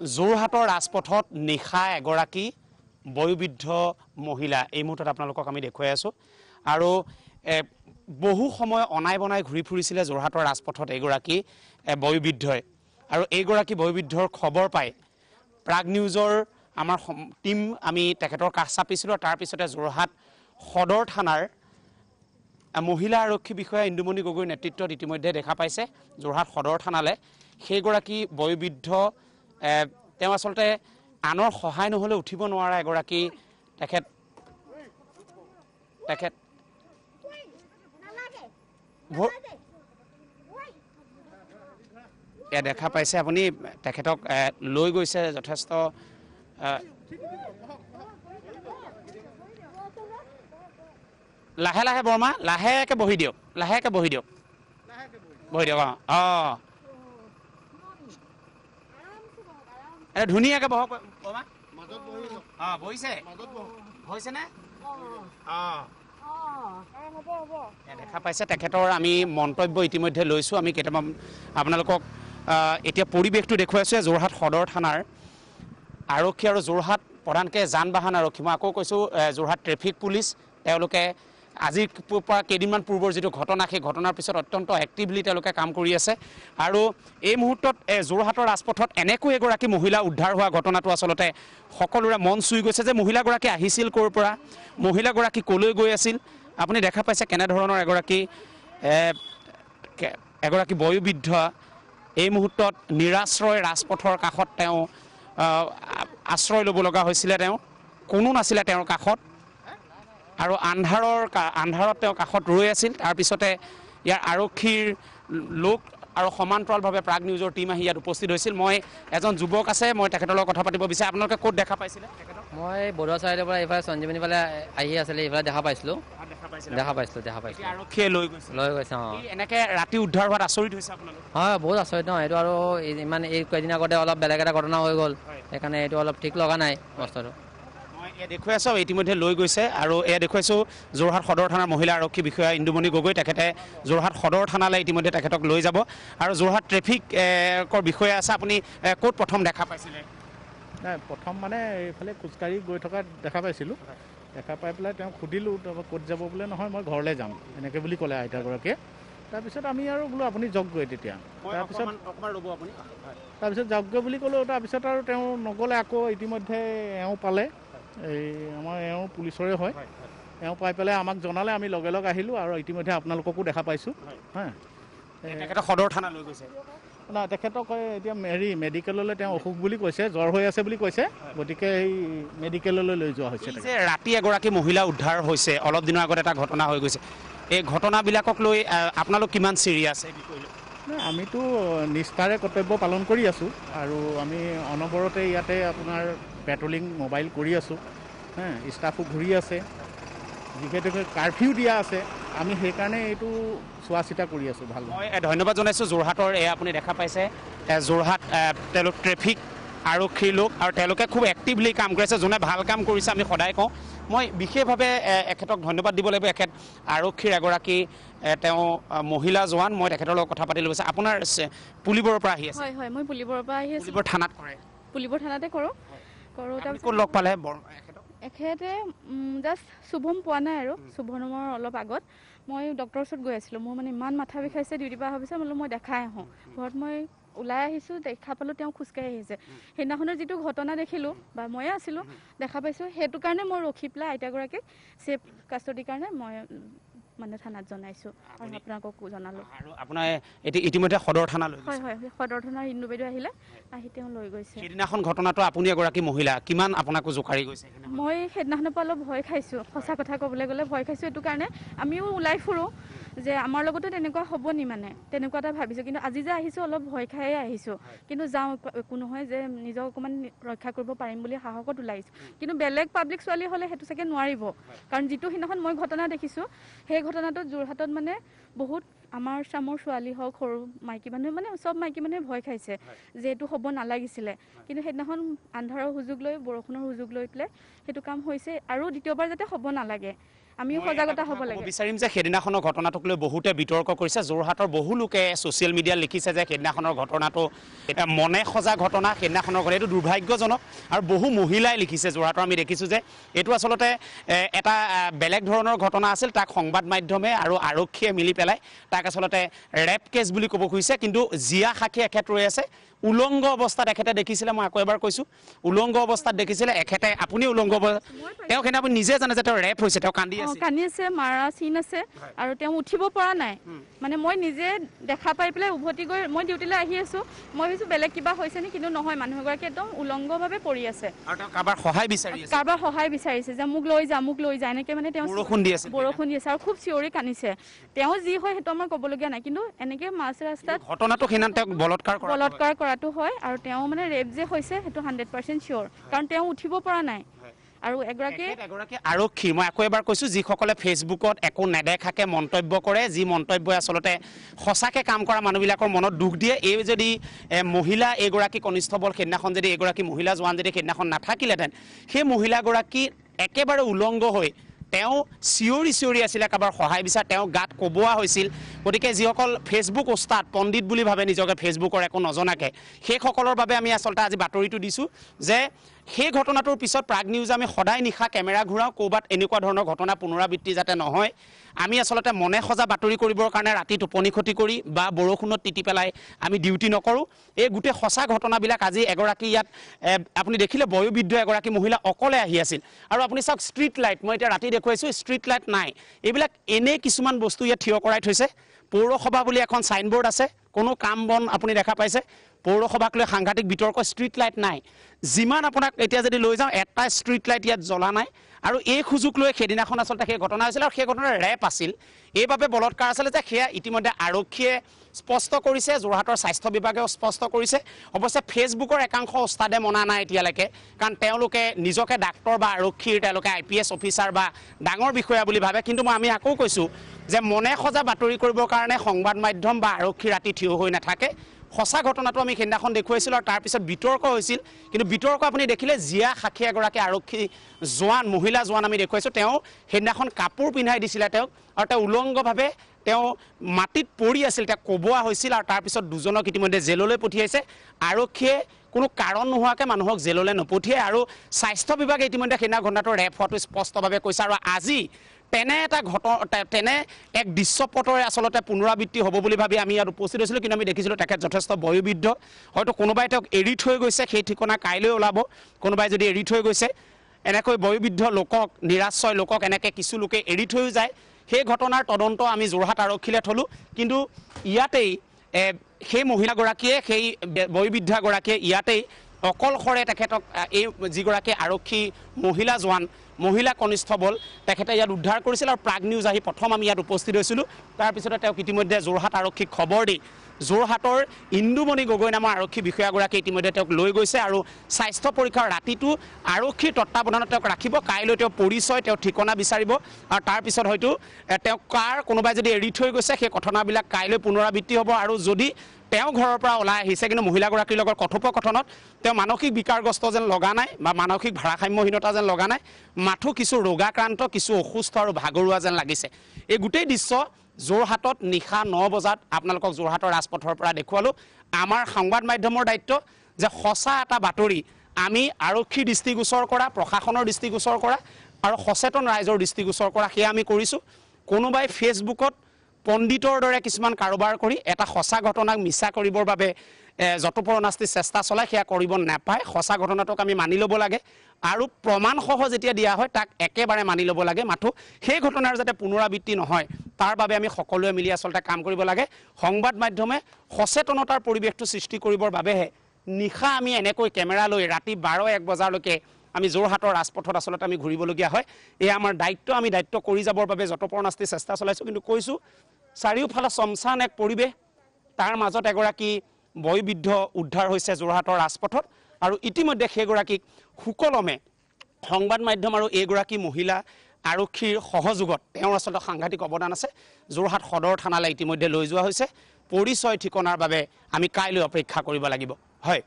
যোৰহাটৰ ৰাজপথত নিশা এগৰাকী বয়োবৃদ্ধ মহিলা এই মুহূৰ্তত আপোনালোকক আমি দেখুৱাই আছোঁ আৰু বহু সময় অনাই বনাই ঘূৰি ফুৰিছিলে যোৰহাটৰ ৰাজপথত এগৰাকী বয়োবৃদ্ধই আৰু এইগৰাকী বয়োবৃদ্ধৰ খবৰ পাই প্ৰাগ নিউজৰ আমাৰ টিম আমি তেখেতৰ কাষ চাপিছিলোঁ আৰু তাৰপিছতে যোৰহাট সদৰ থানাৰ মহিলা আৰক্ষী বিষয়া ইন্দুমণি গগৈৰ নেতৃত্বত ইতিমধ্যে দেখা পাইছে যোৰহাট সদৰ থানালৈ সেইগৰাকী বয়োবৃদ্ধ তেওঁ আচলতে আনৰ সহায় নহ'লে উঠিব নোৱাৰা এগৰাকী তেখেত দেখা পাইছে আপুনি তেখেতক লৈ গৈছে যথেষ্ট লাহে লাহে বৰ্মা লাহেকৈ বহি দিয়ক অঁ ধুনীয়াকৈ বহক বৰ্মা অঁ বহিছে হৈছেনে অঁ দেখা পাইছে তেখেতৰ আমি মন্তব্য ইতিমধ্যে লৈছোঁ আমি কেইটামান আপোনালোকক এতিয়া পৰিৱেশটো দেখুৱাইছোঁ যোৰহাট সদৰ থানাৰ আৰক্ষী আৰু যোৰহাট প্ৰধানকৈ যান বাহন আৰক্ষী মই আকৌ কৈছোঁ যোৰহাট ট্ৰেফিক পুলিচ তেওঁলোকে আজিৰ পৰা কেইদিনমান পূৰ্বৰ যিটো ঘটনা সেই ঘটনাৰ পিছত অত্যন্ত এক্টিভলি তেওঁলোকে কাম কৰি আছে আৰু এই মুহূৰ্তত যোৰহাটৰ ৰাজপথত এনেকৈ এগৰাকী মহিলা উদ্ধাৰ হোৱা ঘটনাটো আচলতে সকলোৰে মন চুই গৈছে যে মহিলাগৰাকী আহিছিল ক'ৰ পৰা মহিলাগৰাকী ক'লৈ গৈ আছিল আপুনি দেখা পাইছে কেনেধৰণৰ এগৰাকী বয়োবৃদ্ধ এই মুহূৰ্তত নিৰাশ্ৰয় ৰাজপথৰ কাষত তেওঁ আশ্ৰয় ল'ব লগা হৈছিলে তেওঁ কোনো নাছিলে তেওঁৰ কাষত আৰু আন্ধাৰত তেওঁ কাষত ৰৈ আছিল তাৰপিছতে ইয়াৰ আৰক্ষীৰ লোক আৰু সমান্তৰালভাৱে প্ৰাগ নিউজৰ টীম আহি ইয়াত উপস্থিত হৈছিল মই এজন যুৱক আছে মই তেখেতৰ লগত কথা পাতিব বিচাৰোঁ আপোনালোকে ক'ত দেখা পাইছিলে মই বৰুৱা চাৰিআলিৰ পৰা এইফালে সঞ্জীৱনী ফালে আহি আছিলে এইফালে দেখা পাইছিলোঁ আৰক্ষীয়ে লৈ গৈছে অঁ এনেকৈ ৰাতি উদ্ধাৰ হোৱাত আচৰিত হৈছে আপোনালোক হয় বহুত আচৰিত ন এইটো আৰু ইমান এই কেইদিন আগতে অলপ বেলেগ এটা ঘটনা হৈ গ'ল সেইকাৰণে এইটো অলপ ঠিক লগা নাই বস্তুটো মই এয়া দেখুৱাই আছোঁ ইতিমধ্যে লৈ গৈছে আৰু এয়া দেখুৱাইছোঁ যোৰহাট সদৰ থানাৰ মহিলা আৰক্ষী বিষয়া ইন্দুমণি গগৈ তেখেতে যোৰহাট সদৰ থানালৈ ইতিমধ্যে তেখেতক লৈ যাব আৰু যোৰহাট ট্ৰেফিকৰ বিষয়া আছে আপুনি ক'ত প্ৰথম দেখা পাইছিলে নাই প্ৰথম মানে এইফালে খোজকাঢ়ি গৈ থকা দেখা পাইছিলোঁ দেখা পাই পেলাই তেওঁক সুধিলোঁ তাৰপৰা ক'ত যাব বোলে নহয় মই ঘৰলৈ যাম এনেকৈ বুলি ক'লে আইতাগৰাকীয়ে তাৰপিছত আমি আৰু বোলো আপুনি যাওকগৈ তেতিয়া তাৰপিছত যাওকগৈ বুলি ক'লোঁ তাৰপিছত আৰু তেওঁ নগ'লে আকৌ ইতিমধ্যে এওঁ পালে এই আমাৰ এওঁ পুলিচৰে হয় এওঁ পাই পেলাই আমাক জনালে আমি লগে লগ আহিলোঁ আৰু ইতিমধ্যে আপোনালোককো দেখা পাইছোঁ তেখেতক সদৰ থানা লৈ গৈছে নাই তেখেতক এতিয়া মেডিকেললৈ তেওঁ অসুখ বুলি কৈছে জ্বৰ হৈ আছে বুলি কৈছে গতিকে এই মেডিকেললৈ লৈ যোৱা হৈছে যে ৰাতি এগৰাকী মহিলা উদ্ধাৰ হৈছে অলপ দিনৰ আগত এটা ঘটনা হৈ গৈছে এই ঘটনাবিলাকক লৈ আপোনালোক কিমান চিৰিয়াছ এই বিষয়লৈ আমিতো নিষ্ঠাৰে কৰ্তব্য পালন কৰি আছোঁ আৰু আমি অনবৰতে ইয়াতে আপোনাৰ পেট্ৰলিং মোবাইল কৰি আছোঁ ষ্টাফো ঘূৰি আছে যিহেতু কাৰফিউ দিয়া আছে আমি সেইকাৰণে এইটো চোৱা চিতা কৰি আছোঁ ভাল মই ধন্যবাদ জনাইছোঁ যোৰহাটৰ আপুনি দেখা পাইছে যোৰহাট তেওঁলোক ট্ৰেফিক আৰক্ষীৰ লোক আৰু তেওঁলোকে খুব এক্টিভলি কাম কৰিছে যোনে ভাল কাম কৰিছে আমি সদায় কওঁ মই বিশেষভাৱে এখেতক ধন্যবাদ দিব লাগিব এখেত আৰক্ষীৰ এগৰাকী তেওঁ মহিলা জোৱান মই তেখেতৰ লগত কথা পাতি লৈছোঁ আপোনাৰ পুলিবৰৰ পৰা আহি আছে হয় হয় মই পুলিবৰৰ পৰা আহি আছোঁ পুলিবৰ থানাত কৰে পুলিবৰ থানাতে কৰোঁ ক'ত লগ পালে এখেতে জাষ্ট শুভম পোৱা নাই আৰু শুভমৰ অলপ আগত মই ডক্টৰৰ ওচৰত গৈ আছিলোঁ মোৰ মানে ইমান মাথা বিষাইছে ডিউটিৰ পৰা অহাৰ পিছত বোলো মই দেখাই আহোঁ ঘৰত মই ওলাই আহিছোঁ দেখা পালোঁ তেওঁ খোজকাঢ়ি আহিছে সেইদিনাখনৰ যিটো ঘটনা দেখিলোঁ বা ময়ে আছিলোঁ দেখা পাইছোঁ সেইটো কাৰণে মই ৰখি পেলাই আইতাগৰাকীক ছেফ কাষ্টডিৰ কাৰণে মই মানে থানাত জনাইছোঁ আৰু আপোনালোককো জনালোঁ আৰু আপোনাৰ ইতিমধ্যে সদৰ থানালৈ হয় হয় সদৰ থানাৰ ইন্দু বাইদেউ আহিলে আহি তেওঁ লৈ গৈছে সেইদিনাখন ঘটনাটো আপুনি এগৰাকী মহিলা কিমান আপোনাকো জোকাৰি গৈছে মই সেইদিনাখনৰ পৰা অলপ ভয় খাইছোঁ সঁচা কথা ক'বলৈ গ'লে ভয় খাইছোঁ এইটো কাৰণে আমিও ওলাই ফুৰোঁ যে আমাৰ লগতো তেনেকুৱা হ'ব নি মানে তেনেকুৱা এটা ভাবিছোঁ কিন্তু আজি যে আহিছোঁ অলপ ভয় খায়ে আহিছোঁ কিন্তু যাওঁ একো নহয় যে নিজক অকণমান ৰক্ষা কৰিব পাৰিম বুলি সাহসত ওলাই আহিছোঁ কিন্তু বেলেগ পাব্লিক ছোৱালী হ'লে সেইটো চাগে নোৱাৰিব কাৰণ যিটো সেইদিনাখন মই ঘটনা দেখিছোঁ সেই ঘটনাটোত যোৰহাটত মানে বহুত আমাৰ চামৰ ছোৱালী হওক সৰু মাইকী মানুহে মানে চব মাইকী মানুহে ভয় খাইছে যে এইটো হ'ব নালাগিছিলে কিন্তু সেইদিনাখন আন্ধাৰৰ সুযোগ লৈ বৰষুণৰ সুযোগ লৈ পেলাই সেইটো কাম হৈছে আৰু দ্বিতীয়বাৰ যাতে হ'ব নালাগে আমিও সজাগতা হ'ব লাগে বিচাৰিম যে সেইদিনাখনৰ ঘটনাটোক লৈ বহুতে বিতৰ্ক কৰিছে যোৰহাটৰ বহু লোকে ছ'চিয়েল মিডিয়াত লিখিছে যে সেইদিনাখনৰ ঘটনাটো এটা মনে সজা ঘটনা সেইদিনাখনৰ ঘটনা এইটো দুৰ্ভাগ্যজনক আৰু বহু মহিলাই লিখিছে যোৰহাটৰ আমি দেখিছোঁ যে এইটো আচলতে এটা বেলেগ ধৰণৰ ঘটনা আছিল তাক সংবাদ মাধ্যমে আৰু আৰক্ষীয়ে মিলি পেলাই তাক আচলতে ৰেপ কেছ বুলি ক'ব খুজিছে কিন্তু জিয়া সাক্ষী এখেত ৰৈ আছে উলংগ অৱস্থাত এখেতে দেখিছিলে মই আকৌ এবাৰ কৈছোঁ উলংগ অৱস্থাত দেখিছিলে এখেতে আপুনি উলংগ তেওঁ সেইদিনা আপুনি নিজে জানে যে তেওঁ ৰেপ হৈছে তেওঁ কান্দি আছে মাৰা চিন আছে আৰু তেওঁ উঠিব পৰা নাই মানে মই নিজে দেখা পাই পেলাই উভতি গৈ মই ডিউটিলৈ আহি আছোঁ মই ভাবিছোঁ বেলেগ কিবা হৈছে নি কিন্তু নহয় মানুহ এগৰাকী একদম উলংগভাৱে পৰি আছে আৰু তেওঁ কাৰোবাৰ সহায় বিচাৰিছে যে মোক লৈ যা এনেকৈ মানে তেওঁ বৰষুণ দি আছে আৰু খুব চিঞৰি কান্দিছে তেওঁ যি হয় সেইটো আমাৰ ক'বলগীয়া নাই কিন্তু এনেকৈ মাছ ৰাস্তাত ঘটনাটো সেইদিনা তেওঁক বলৎকাৰ কৰাটো হয় আৰু তেওঁ মানে ৰেপ যে হৈছে সেইটো 100% চিয়'ৰ কাৰণ তেওঁ উঠিব পৰা নাই আৰু এগৰাকী আৰক্ষী মই আকৌ এবাৰ কৈছোঁ যিসকলে ফেচবুকত একো নেদেখাকে মন্তব্য কৰে যি মন্তব্যই আচলতে সঁচাকৈ কাম কৰা মানুহবিলাকৰ মনত দুখ দিয়ে এই যদি মহিলা এগৰাকী কনিষ্টবল সেইদিনাখন যদি এগৰাকী মহিলা জোৱান যদি সেইদিনাখন নাথাকিলেহেঁতেন সেই মহিলাগৰাকী একেবাৰে উলংগ হৈ তেওঁ চিঞৰি আছিলে কাৰোবাৰ সহায় বিচাৰ তেওঁ গাত কোবোৱা হৈছিল গতিকে যিসকল ফেচবুক ওস্তাদ পণ্ডিত বুলি ভাবে নিজকে ফেচবুকৰ একো নজনাকৈ সেইসকলৰ বাবে আমি আচলতে আজি বাতৰিটো দিছোঁ যে সেই ঘটনাটোৰ পিছত প্ৰাগ নিউজে আমি সদায় নিশা কেমেৰা ঘূৰাওঁ ক'ৰবাত এনেকুৱা ধৰণৰ ঘটনা পুনৰাবৃত্তি যাতে নহয় আমি আচলতে মনে সজা বাতৰি কৰিবৰ কাৰণে ৰাতি টোপনি ক্ষতি কৰি বা বৰষুণত তিতি পেলাই আমি ডিউটি নকৰোঁ এই গোটেই সঁচা ঘটনাবিলাক আজি এগৰাকী ইয়াত আপুনি দেখিলে বয়োবৃদ্ধ এগৰাকী মহিলা অকলে আহি আছিল আৰু আপুনি চাওক ষ্ট্ৰীট লাইট মই এতিয়া ৰাতি দেখুৱাইছোঁ ষ্ট্ৰীট লাইট নাই এইবিলাক এনেই কিছুমান বস্তু ইয়াত থিয় কৰাই থৈছে পৌৰসভা বুলি এখন ছাইনবোৰ্ড আছে কোনো কাম বন আপুনি দেখা পাইছে পৌৰসভাক লৈ সাংঘাতিক বিতৰ্ক ষ্ট্ৰীট লাইট নাই যিমান আপোনাক এতিয়া যদি লৈ যাওঁ এটা ষ্ট্ৰীট লাইট ইয়াত জ্বলা নাই আৰু এই সুযোগ লৈ সেইদিনাখন আচলতে সেই ঘটনা হৈছিল আৰু সেই ঘটনাৰ ৰেপ আছিল এইবাবে বলৎকাৰ আছিলে যে সেয়া ইতিমধ্যে আৰক্ষীয়ে স্পষ্ট কৰিছে যোৰহাটৰ স্বাস্থ্য বিভাগেও স্পষ্ট কৰিছে অৱশ্যে ফেচবুকৰ একাংশ ওস্তাদে মনা নাই এতিয়ালৈকে কাৰণ তেওঁলোকে নিজকে ডাক্তৰ বা আৰক্ষীৰ তেওঁলোকে IPS অফিচাৰ বা ডাঙৰ বিষয়া বুলি ভাবে কিন্তু আমি আকৌ কৈছোঁ যে মনে সজা বাতৰি কৰিবৰ কাৰণে সংবাদ মাধ্যম বা আৰক্ষী ৰাতি থিয় হৈ নাথাকে সঁচা ঘটনাটো আমি সেইদিনাখন দেখুৱাইছিলোঁ আৰু তাৰপিছত বিতৰ্ক হৈছিল কিন্তু বিতৰ্ক আপুনি দেখিলে জিয়া সাক্ষী এগৰাকী আৰক্ষী জোৱান মহিলা জোৱান আমি দেখুৱাইছোঁ তেওঁ সেইদিনাখন কাপোৰ পিন্ধাই দিছিলে তেওঁক আৰু তেওঁ উলংগভাৱে তেওঁ মাটিত পৰি আছিল তেওঁ কোবোৱা হৈছিল আৰু তাৰপিছত দুজনক ইতিমধ্যে জেললৈ পঠিয়াইছে আৰক্ষীয়ে কোনো কাৰণ নোহোৱাকৈ মানুহক জেললৈ নপঠিয়াই আৰু স্বাস্থ্য বিভাগে ইতিমধ্যে সেইদিনা ঘটনাটো ৰেপ হোৱাটো স্পষ্টভাৱে কৈছে আৰু আজি তেনে এক দৃশ্যপটৰে আচলতে পুনৰাবৃত্তি হ'ব বুলি ভাবি আমি ইয়াত উপস্থিত হৈছিলোঁ কিন্তু আমি দেখিছিলোঁ তেখেত যথেষ্ট বয়োবৃদ্ধ হয়তো কোনোবাই তেওঁক এৰি থৈ গৈছে সেই ঠিকনা কাইলৈ ওলাব কোনোবাই যদি এৰি থৈ গৈছে এনেকৈ বয়োবৃদ্ধ লোকক নিৰাশ্ৰয় লোকক এনেকৈ কিছু লোকে এৰি থৈও যায় সেই ঘটনাৰ তদন্ত আমি যোৰহাট আৰক্ষীলৈ থলোঁ কিন্তু ইয়াতেই সেই মহিলাগৰাকীয়ে সেই বয়োবৃদ্ধাগৰাকীয়ে ইয়াতেই অকলশৰে তেখেতক এই যিগৰাকী আৰক্ষী মহিলা জোৱান মহিলা কনিষ্টবল তেখেতে ইয়াত উদ্ধাৰ কৰিছিল আৰু প্ৰাগ নিউজ আহি প্ৰথম আমি ইয়াত উপস্থিত হৈছিলোঁ তাৰপিছতে তেওঁক ইতিমধ্যে যোৰহাট আৰক্ষীক খবৰ দি যোৰহাটৰ ইন্দুমণি গগৈ নামৰ আৰক্ষী বিষয়াগৰাকীয়ে ইতিমধ্যে তেওঁক লৈ গৈছে আৰু স্বাস্থ্য পৰীক্ষাৰ ৰাতিটো আৰক্ষীৰ তত্বাৱধানত তেওঁক ৰাখিব কাইলৈ তেওঁ পৰিচয় তেওঁ ঠিকনা বিচাৰিব আৰু তাৰপিছত হয়তো তেওঁক কোনোবাই যদি এৰি থৈ গৈছে সেই ঘটনাবিলাক কাইলৈ পুনৰাবৃত্তি হ'ব আৰু যদি তেওঁ ঘৰৰ পৰা ওলাই আহিছে কিন্তু মহিলাগৰাকীৰ লগত কথোপকথনত তেওঁ মানসিক বিকাৰগ্ৰস্ত যেন লগা নাই বা মানসিক ভাৰসাম্যহীনতা যেন লগা নাই মাথো কিছু ৰোগাক্ৰান্ত কিছু অসুস্থ আৰু ভাগৰুৱা যেন লাগিছে এই গোটেই দৃশ্য যোৰহাটত নিশা 9 বজাত আপোনালোকক যোৰহাটৰ ৰাজপথৰ পৰা দেখুৱালোঁ আমাৰ সংবাদ মাধ্যমৰ দায়িত্ব যে সঁচা এটা বাতৰি আমি আৰক্ষীৰ দৃষ্টিগোচৰ কৰা প্ৰশাসনৰ দৃষ্টিগোচৰ কৰা আৰু সচেতন ৰাইজৰ দৃষ্টিগোচৰ কৰা সেয়া আমি কৰিছোঁ কোনোবাই ফেচবুকত পণ্ডিতৰ দৰে কিছুমান কাৰোবাৰ কৰি এটা সঁচা ঘটনাক মিছা কৰিবৰ বাবে যতপৰণাস্তি চেষ্টা চলাই সেয়া কৰিব নাপায় সঁচা ঘটনাটোক আমি মানি ল'ব লাগে আৰু প্ৰমাণসহ যেতিয়া দিয়া হয় তাক একেবাৰে মানি ল'ব লাগে মাথো সেই ঘটনাৰ যাতে পুনৰাবৃত্তি নহয় তাৰ বাবে আমি সকলোৱে মিলি আচলতে কাম কৰিব লাগে সংবাদ মাধ্যমে সচেতনতাৰ পৰিৱেশটো সৃষ্টি কৰিবৰ বাবেহে নিশা আমি এনেকৈ কেমেৰা লৈ ৰাতি 12-1 বজালৈকে আমি যোৰহাটৰ ৰাজপথত আচলতে আমি ঘূৰিবলগীয়া হয় এয়া আমাৰ দায়িত্ব আমি দায়িত্ব কৰি যাবৰ বাবে যতপৰণাস্তি চেষ্টা চলাইছোঁ কিন্তু কৈছোঁ চাৰিওফালে চমচান এক পৰিৱেশ তাৰ মাজত এগৰাকী বয়োবৃদ্ধ উদ্ধাৰ হৈছে যোৰহাটৰ ৰাজপথত আৰু ইতিমধ্যে সেইগৰাকীক সুকলমে সংবাদ মাধ্যম আৰু এইগৰাকী মহিলা আৰক্ষীৰ সহযোগত তেওঁৰ আচলতে সাংঘাতিক অৱদান আছে যোৰহাট সদৰ থানালৈ ইতিমধ্যে লৈ যোৱা হৈছে পৰিচয় ঠিকনাৰ বাবে আমি কাইলৈ অপেক্ষা কৰিব লাগিব হয়